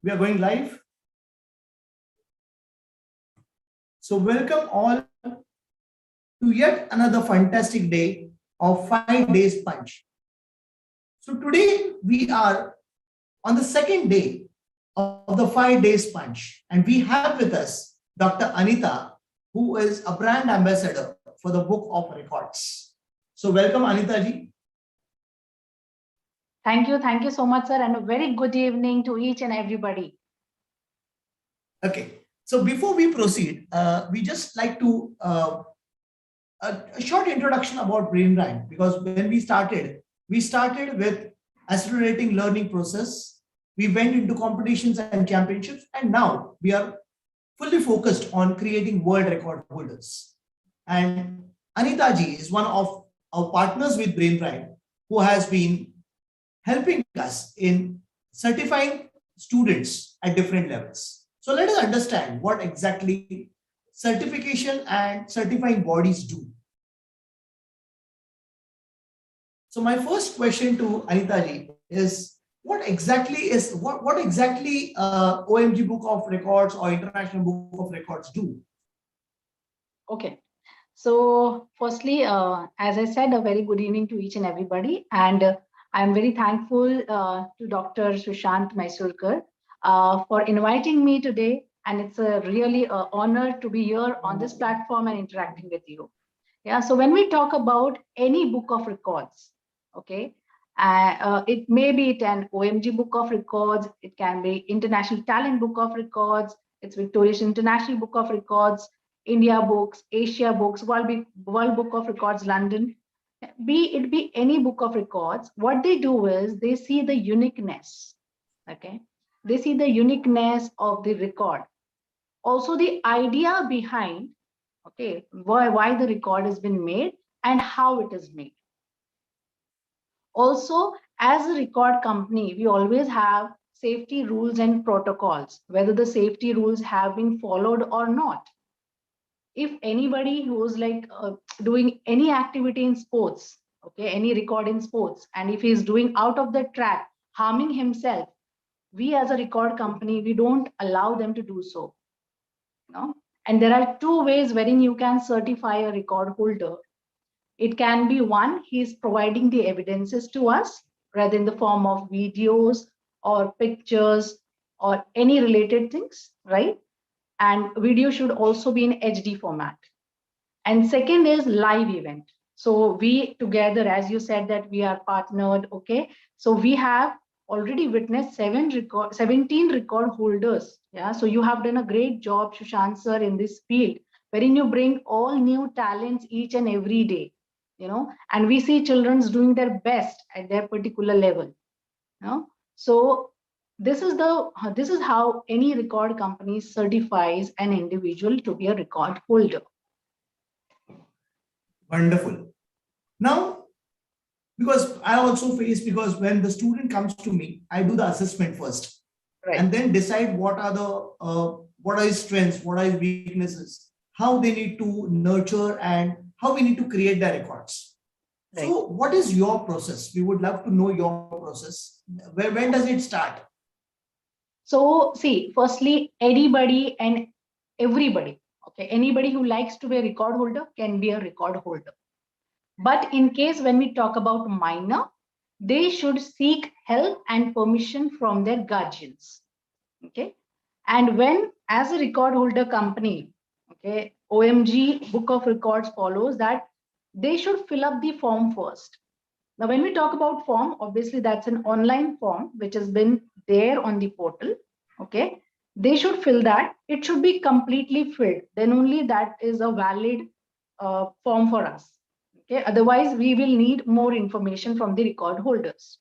We are going live. So welcome all to yet another fantastic day of 5 days punch. So today we are on the second day of the 5 days punch, and we have with us Dr. Anita, who is a brand ambassador for the Book of Records. So welcome, Anita ji. Thank you so much, sir, and a very good evening to each and everybody. Okay, so before we proceed, we just like to a short introduction about BrainRhyme, because when we started with accelerating learning process. We went into competitions and championships, and now we are fully focused on creating world record holders. And Anita ji is one of our partners with BrainRhyme, who has been helping us in certifying students at different levels. So let us understand what exactly certification and certifying bodies do. So my first question to Anita ji is, what exactly OMG Book of Records or International Book of Records do? Okay. So firstly, as I said, a very good evening to each and everybody. And I'm very thankful to Dr. Sushant Mysurkar for inviting me today. And it's a really honor to be here on this platform and interacting with you. Yeah, so when we talk about any book of records, okay, it may be an OMG Book of Records, it can be International Talent Book of Records, it's Victoria's International Book of Records, India Books, Asia Books, World Book of Records, London, be it be any book of records, what they do is they see the uniqueness, okay? They see the uniqueness of the record. Also the idea behind, okay, why the record has been made and how it is made. Also, as a record company, we always have safety rules and protocols, whether the safety rules have been followed or not. If anybody who's like doing any activity in sports, okay, any record in sports, and if he's doing out of the track, harming himself, we as a record company, we don't allow them to do so. No? And there are two ways wherein you can certify a record holder. It can be one, he's providing the evidences to us, rather in the form of videos or pictures or any related things, right? And video should also be in HD format. And second is live event. So we together, as you said, that we are partnered, okay? So we have already witnessed 17 record holders. Yeah, so you have done a great job, Sushant sir, in this field, wherein you bring all new talents each and every day, you know, and we see children's doing their best at their particular level, you know. So this is how any record company certifies an individual to be a record holder. Wonderful. Now, because I also face, because when the student comes to me, I do the assessment first, right, and then decide what are his strengths, what are his weaknesses, how they need to nurture, and how we need to create their records. Right. So what is your process? We would love to know your process. When does it start? So see, firstly, anybody and everybody, okay, anybody who likes to be a record holder can be a record holder. But in case when we talk about minor, they should seek help and permission from their guardians. Okay. And when, as a record holder company, okay, OMG Book of Records follows that they should fill up the form first. Now, when we talk about form, obviously that's an online form which has been there on the portal. Okay. They should fill that. It should be completely filled. Then only that is a valid form for us. Okay. Otherwise, we will need more information from the record holders.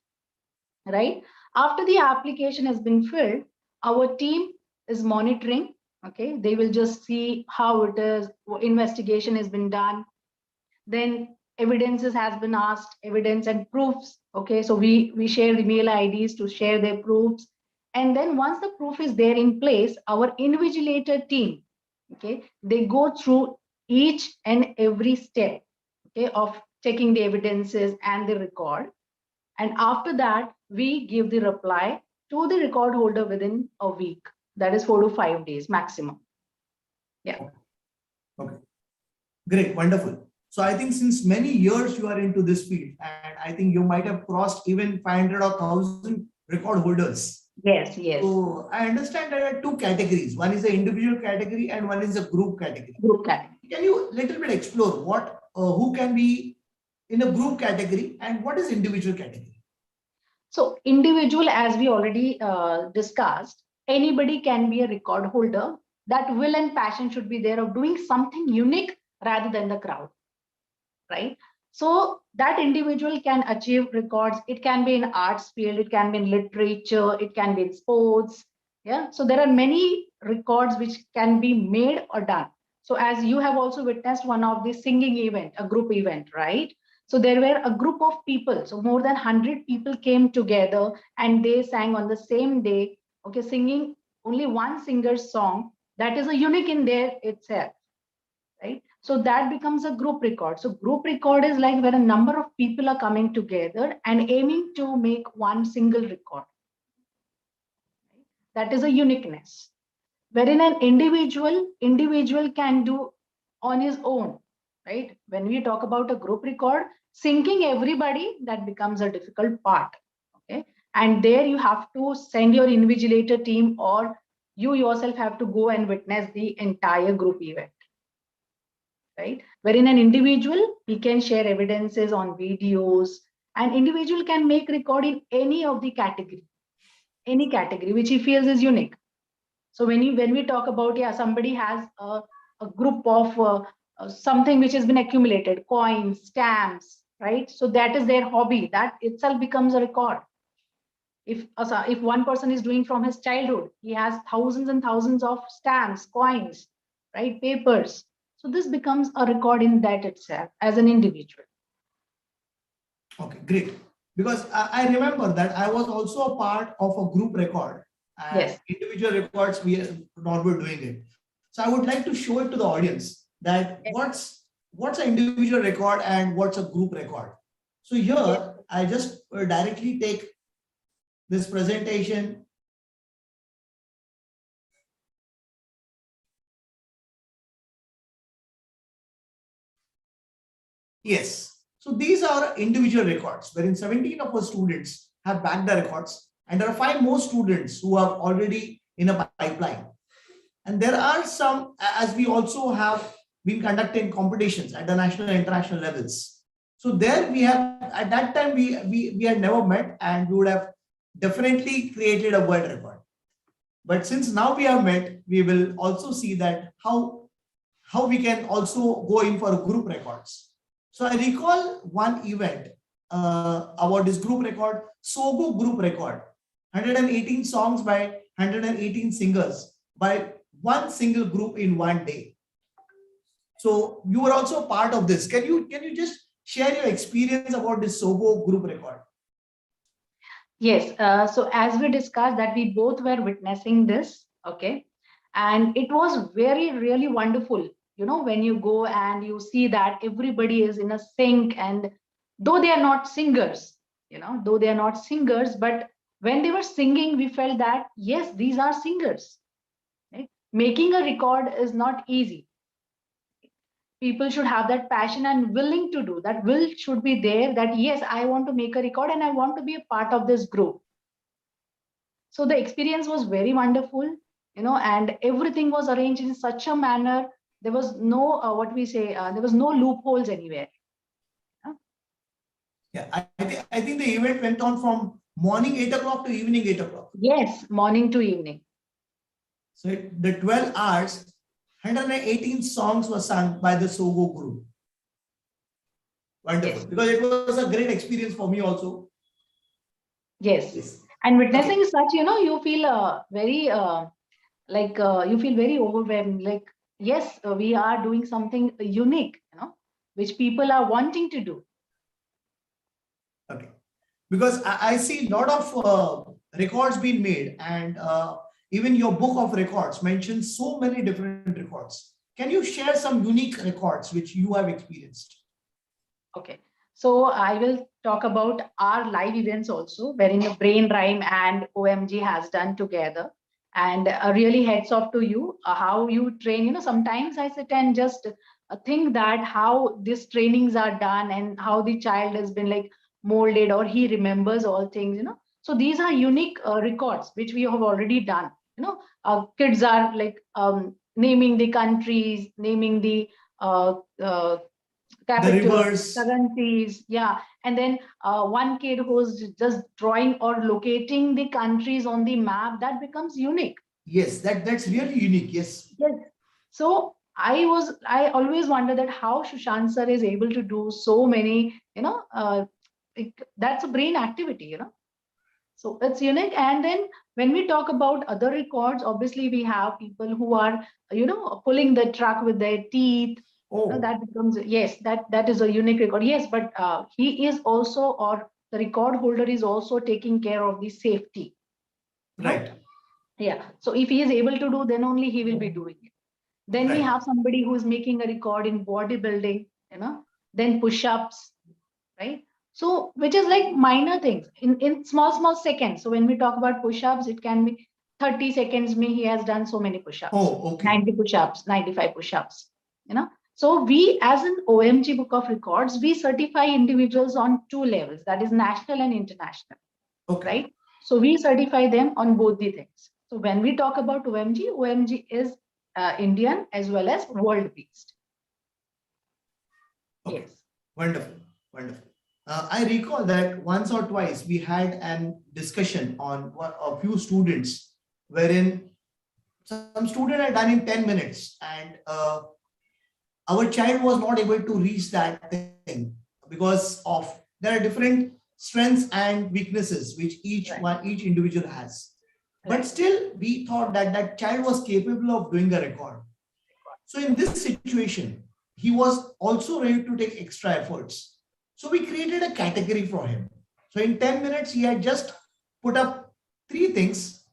Right. After the application has been filled, our team is monitoring. Okay. They will just see how it is, investigation has been done. Then evidences has been asked, evidence and proofs. Okay. So we share the mail IDs to share their proofs. And then once the proof is there in place, our invigilator team, okay, they go through each and every step, okay, of checking the evidences and the record. And after that, we give the reply to the record holder within a week. That is 4 to 5 days maximum. Yeah. Okay. Great. Wonderful. So I think since many years you are into this field, and I think you might have crossed even 500 or 1000 record holders. Yes, yes. So I understand there are two categories. One is the individual category and one is a group category. Group category. Can you little bit explore who can be in a group category and what is individual category? So individual, as we already discussed, anybody can be a record holder. That will and passion should be there of doing something unique rather than the crowd, right? So that individual can achieve records. It can be in arts field, it can be in literature, it can be in sports. Yeah. So there are many records which can be made or done. So as you have also witnessed one of the singing event, a group event, right? So there were a group of people. So more than 100 people came together and they sang on the same day, okay, singing only one singer's song. That is a unique in there itself, right? So that becomes a group record. So group record is like where a number of people are coming together and aiming to make one single record. That is a uniqueness. Wherein an individual can do on his own, right? When we talk about a group record, syncing everybody, that becomes a difficult part. Okay. And there you have to send your invigilator team, or you yourself have to go and witness the entire group event. Right? Wherein an individual, he can share evidences on videos, and individual can make record in any of the category, any category which he feels is unique. So when we talk about, yeah, somebody has a group of something which has been accumulated, coins, stamps, right? So that is their hobby. That itself becomes a record. If one person is doing from his childhood, he has thousands and thousands of stamps, coins, right, papers. So this becomes a record in that itself as an individual. Okay, great. Because I remember that I was also a part of a group record, and Yes. individual records we are not were doing it. So I would like to show it to the audience that what's an individual record and what's a group record. So here I just directly take this presentation. Yes. So these are individual records, wherein 17 of our students have backed the records, and there are 5 more students who are already in a pipeline. And there are some, as we also have been conducting competitions at the national and international levels. So there we have, at that time, we had never met, and we would have definitely created a world record. But since now we have met, we will also see that how we can also go in for group records. So I recall one event about this group record, Sogo group record, 118 songs by 118 singers by one single group in one day. So you were also part of this. Can you just share your experience about this Sogo group record? Yes. So as we discussed that we both were witnessing this, okay, and it was very really wonderful. You know, when you go and you see that everybody is in a sync, and though they are not singers, but when they were singing, we felt that yes, these are singers. Right? Making a record is not easy. People should have that passion and willing to do that. Will should be there that yes, I want to make a record and I want to be a part of this group. So the experience was very wonderful, and everything was arranged in such a manner. There was no there was no loopholes anywhere. Yeah, I think the event went on from morning 8 o'clock to evening 8 o'clock. Yes, morning to evening. So the 12 hours, 118 songs were sung by the Sogo group. Wonderful. Yes. Because it was a great experience for me also. Yes. And witnessing such, you feel very you feel very overwhelmed. Like, yes, we are doing something unique, which people are wanting to do. Okay. Because I see a lot of records being made, and even your book of records mentions so many different records. Can you share some unique records which you have experienced? Okay. So I will talk about our live events also, wherein the Brain Rhyme and OMG has done together. And really heads off to you, how you train. Sometimes I sit and just think that how these trainings are done and how the child has been like molded or he remembers all things. So these are unique records which we have already done. Kids are like naming the countries, naming the uh, uh, The capitals, rivers. currencies, yeah. And then one kid who's just drawing or locating the countries on the map, that becomes unique. Yes, that's really unique. Yes. Yes. So I always wonder that how Sushant sir is able to do so many, that's a brain activity. So it's unique. And then when we talk about other records, obviously we have people who are, pulling the truck with their teeth. Oh, That becomes, yes, that is a unique record. Yes, but he is also, or the record holder is also taking care of the safety. You know, right, yeah. So if he is able to do, then only he will be doing it. Then we right. have somebody who is making a record in bodybuilding. Then push-ups, right? So which is like minor things in small seconds. So when we talk about push-ups, it can be 30 seconds me he has done so many push-ups, Oh, okay. 90 push-ups, 95 push-ups. So we, as an OMG book of records, we certify individuals on two levels, that is national and international, Okay. right? So we certify them on both the things. So when we talk about OMG is Indian as well as world based. Okay. Yes. Wonderful. Wonderful. I recall that once or twice we had an discussion on a few students wherein some student had done in 10 minutes and our child was not able to reach that thing because of there are different strengths and weaknesses which Right. each individual has. But Right. still, we thought that that child was capable of doing a record. So in this situation, he was also ready to take extra efforts. So we created a category for him. So in 10 minutes, he had just put up three things,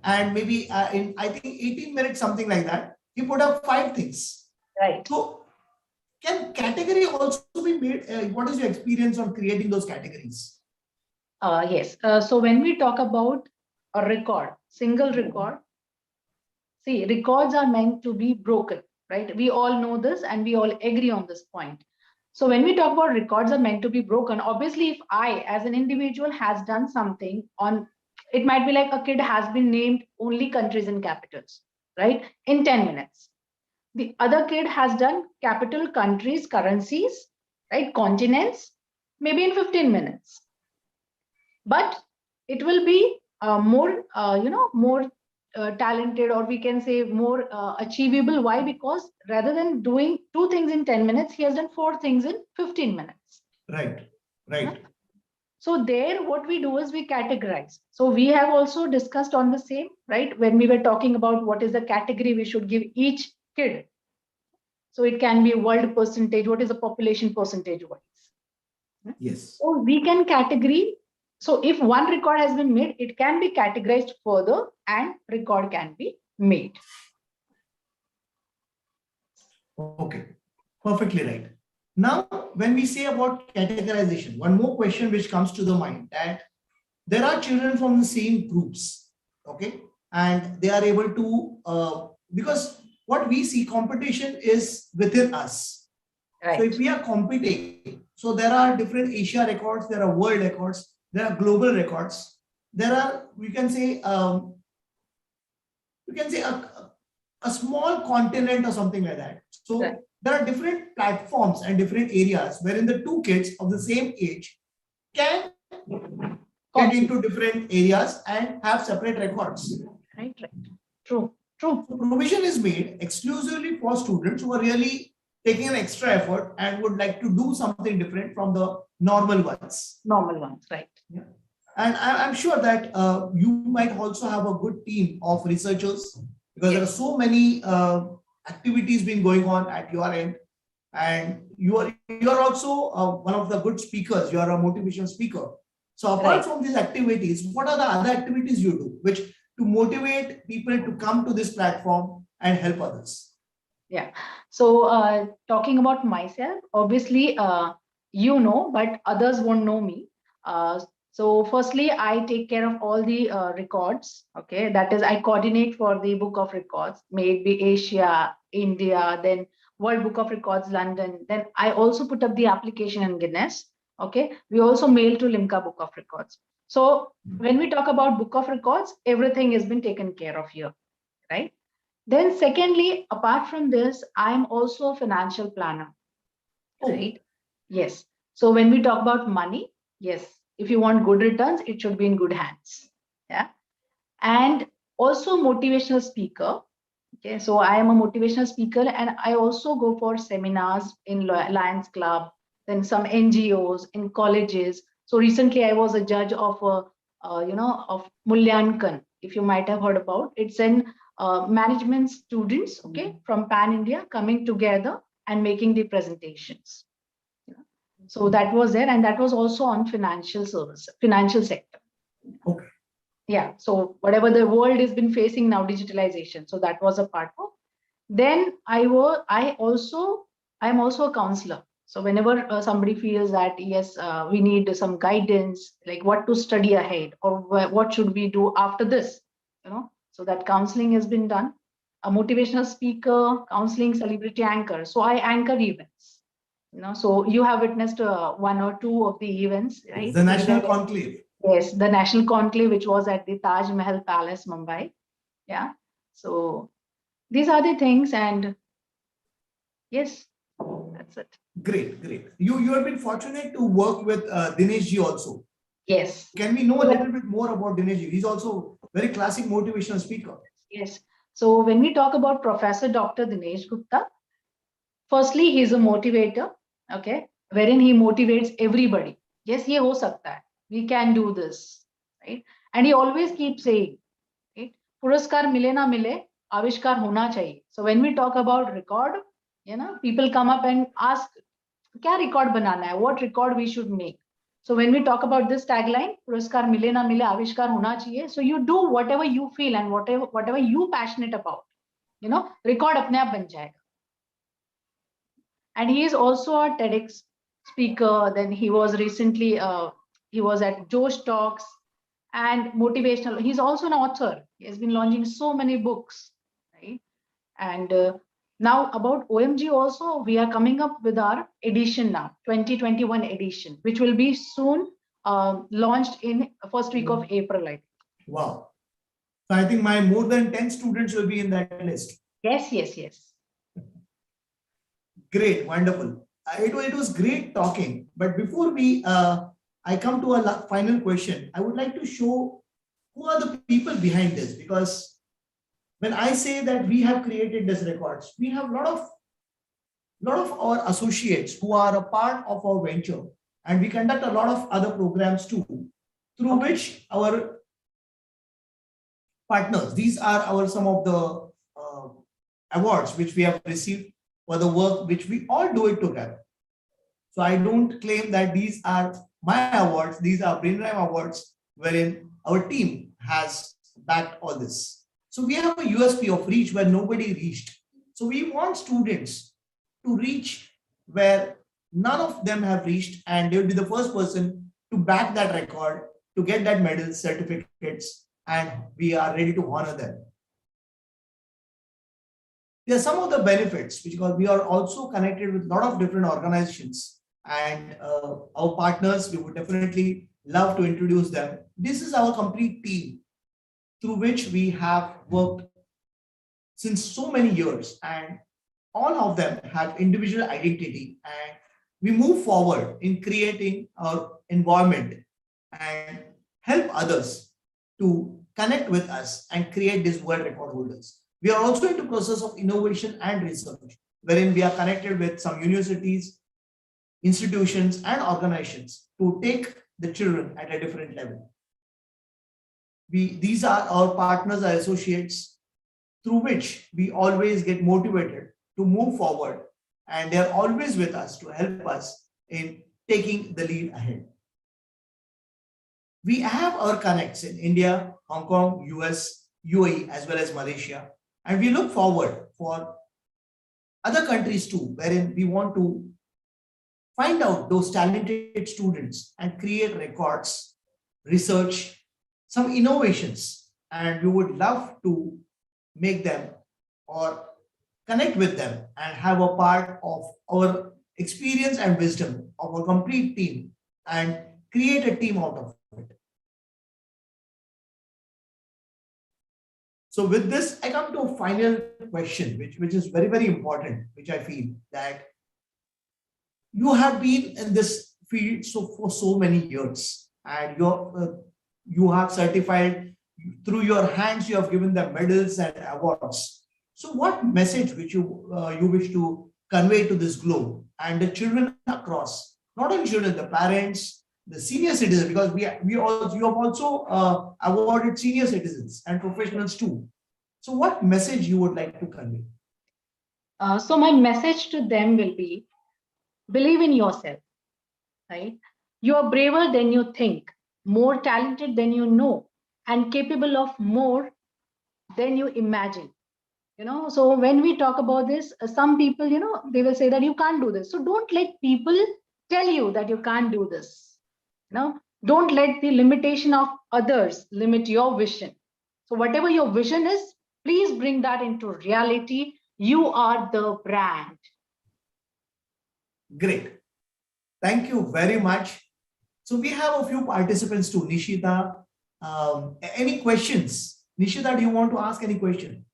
and maybe in I think 18 minutes, something like that, he put up five things. Right. So can category also be made? What is your experience on creating those categories? Yes. So when we talk about a record, single record, see, records are meant to be broken, right? We all know this and we all agree on this point. So when we talk about records are meant to be broken, obviously, if I, as an individual, has done something on, it might be like a kid has been named only countries and capitals, right? In 10 minutes. The other kid has done capital, countries, currencies, right? Continents, maybe in 15 minutes. But it will be more more talented, or we can say more achievable. Why? Because rather than doing two things in 10 minutes, he has done four things in 15 minutes. Right, Huh? right. So there what we do is we categorize. So we have also discussed on the same, right, when we were talking about what is the category we should give each kid. So it can be world percentage, what is the population percentage wise. Yes. So we can category. So if one record has been made, it can be categorized further and record can be made. Okay. Perfectly right. Now, when we say about categorization, one more question which comes to the mind that there are children from the same groups, okay, and they are able to because what we see competition is within us. So if Right. we are competing, so there are different Asia records, there are world records, there are global records, there are we can say a small continent or something like that. Right. So there are different platforms and different areas wherein the two kids of the same age can get Compete. into different areas and have separate records. Right. Right. True. True. So provision is made exclusively for students who are really taking an extra effort and would like to do something different from the normal ones. Normal ones. Right. Yeah. And I'm sure that you might also have a good team of researchers because there are Yes. so many activities being going on at your end, and you are also one of the good speakers. You are a motivational speaker. So apart Right. from these activities, what are the other activities you do, which to motivate people to come to this platform and help others? Yeah. So talking about myself, obviously, you know, but others won't know me. So firstly, I take care of all the records. Okay, that is, I coordinate for the Book of Records, may it be Asia, India, then World Book of Records, London. Then I also put up the application in Guinness. Okay, we also mail to Limca Book of Records. So when we talk about Book of Records, everything has been taken care of here, right? Then secondly, apart from this, I'm also a financial planner, Oh, right? Yes. So when we talk about money, yes, if you want good returns, it should be in good hands. Yeah. And also motivational speaker. Okay. So I am a motivational speaker and I also go for seminars in Lions Club, then some NGOs in colleges. So recently I was a judge of of Mulyankan, if you might have heard about. It's an management students, okay, from Pan India coming together and making the presentations. So that was there, and that was also on financial service, financial sector. okay. Yeah. So whatever the world has been facing now, digitalization. So that was a part of. Then I'm also a counselor. So whenever somebody feels that yes, we need some guidance, like what to study ahead or what should we do after this, So that counseling has been done. A motivational speaker, counseling, celebrity anchor. So I anchor events. So you have witnessed one or two of the events, right? The Either National Conclave. yes, the National Conclave, which was at the Taj Mahal Palace, Mumbai. Yeah. So these are the things, and yes, that's it. Great, great. You have been fortunate to work with Dinesh ji also. Yes. Can we know a So little bit more about Dinesh ji? He's also very classic motivational speaker. yes. So when we talk about Professor Dr. Dinesh Gupta, firstly, he's a motivator, okay, wherein he motivates everybody. Yes, ye ho sakta hai. We can do this, right? And he always keeps saying, right? पुरस्कार मिले ना मिले, आविष्कार होना चाहिए. So when we talk about record, people come up and ask, क्या record बनाना है? What record we should make? So when we talk about this tagline, पुरस्कार मिले ना मिले, आविष्कार होना चाहिए. So you do whatever you feel and whatever you passionate about. Record अपने आप बन जाएगा. And he is also a TEDx speaker. Then he was recently he was at Josh Talks and motivational. He's also an author. He has been launching so many books, right? And now about OMG also, we are coming up with our edition now, 2021 edition, which will be soon launched in first week of April. I think. Wow. So I think my more than 10 students will be in that list. Yes, yes, yes. Great, wonderful. It was great talking. But before I come to a final question, I would like to show who are the people behind this, because when I say that we have created these records, we have a lot of our associates who are a part of our venture, and we conduct a lot of other programs too, through which our partners, these are some of the awards which we have received for the work which we all do it together. So I don't claim that these are my awards, these are BrainRhyme awards, wherein our team has backed all this. So we have a USP of reach where nobody reached. So we want students to reach where none of them have reached, and they will be the first person to back that record, to get that medal, certificates, and we are ready to honor them. There are some of the benefits, because we are also connected with a lot of different organizations and our partners. We would definitely love to introduce them. This is our complete team through which we have worked since so many years, and all of them have individual identity, and we move forward in creating our environment and help others to connect with us and create these world record holders. We are also into process of innovation and research, wherein we are connected with some universities, institutions, and organizations to take the children at a different level. These are our partners, our associates, through which we always get motivated to move forward, and they are always with us to help us in taking the lead ahead. We have our connects in India, Hong Kong, US, UAE, as well as Malaysia, and we look forward for other countries too, wherein we want to find out those talented students and create records, research, some innovations, and we would love to make them or connect with them and have a part of our experience and wisdom of a complete team and create a team out of it. So with this, I come to a final question, which is very, very important, which I feel that you have been in this field for so many years, and you have certified through your hands. You have given them medals and awards. So, what message which you wish to convey to this globe and the children across, not only children, the parents, the senior citizens, because you have also awarded senior citizens and professionals too. So, what message you would like to convey? So my message to them will be, believe in yourself, right? You are braver than you think, more talented than you know, and capable of more than you imagine. So when we talk about this, some people, they will say that you can't do this. So don't let people tell you that you can't do this. Don't let the limitation of others limit your vision. So whatever your vision is, please bring that into reality. You are the brand. Great. Thank you very much. So we have a few participants too. Nishita, any questions? Nishita, do you want to ask any question?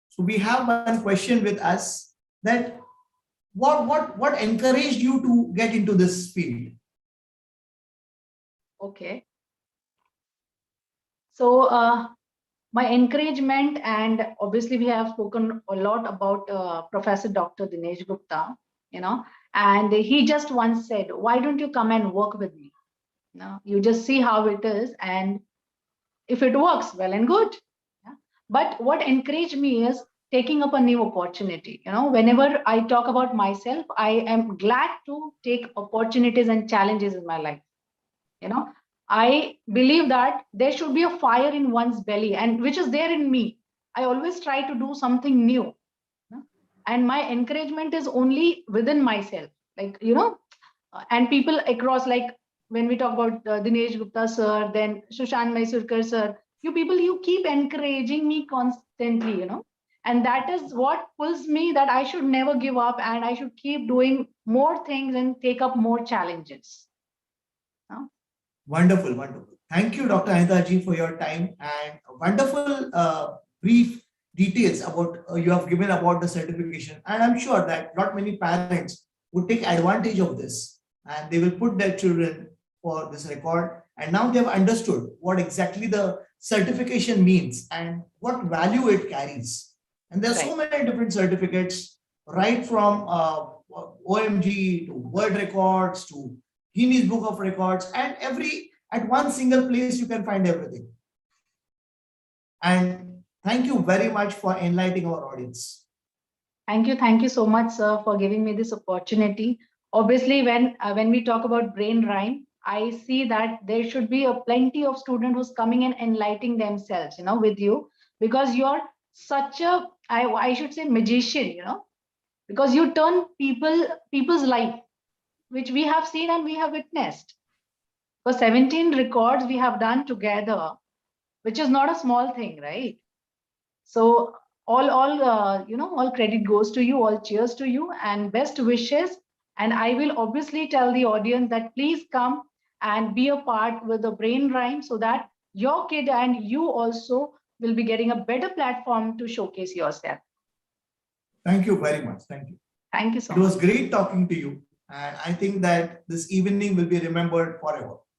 So we have one question with us, that what encouraged you to get into this field? Okay. So my encouragement, and obviously we have spoken a lot about Professor Dr. Dinesh Gupta, and he just once said, why don't you come and work with me? You just see how it is, and if it works, well and good. Yeah. But what encouraged me is taking up a new opportunity. Whenever I talk about myself, I am glad to take opportunities and challenges in my life. I believe that there should be a fire in one's belly, and which is there in me. I always try to do something new. And my encouragement is only within myself. Like, and people across, like when we talk about Dinesh Gupta sir, then Sushant Maisurkar sir, you people, you keep encouraging me constantly, and that is what pulls me that I should never give up and I should keep doing more things and take up more challenges. Wonderful, wonderful. Thank you, Dr. Anita ji, for your time and wonderful brief details about you have given about the certification. And I'm sure that not many parents would take advantage of this, and they will put their children for this record. And now they have understood what exactly the certification means and what value it carries. And there are so many different certificates, right from OMG to world records to Guinness Book of Records, and at one single place you can find everything. And thank you very much for enlightening our audience. Thank you so much, sir, for giving me this opportunity. Obviously, when we talk about brain rhyme, I see that there should be a plenty of students who's coming and enlightening themselves, with you, because you're such a, I should say, magician, because you turn people's life, which we have seen and we have witnessed. For 17 records we have done together, which is not a small thing, right? So all credit goes to you, all cheers to you, and best wishes. And I will obviously tell the audience that please come and be a part with the brain rhyme, so that your kid and you also will be getting a better platform to showcase yourself. Thank you very much. Thank you. Thank you so much. It was great talking to you. And I think that this evening will be remembered forever.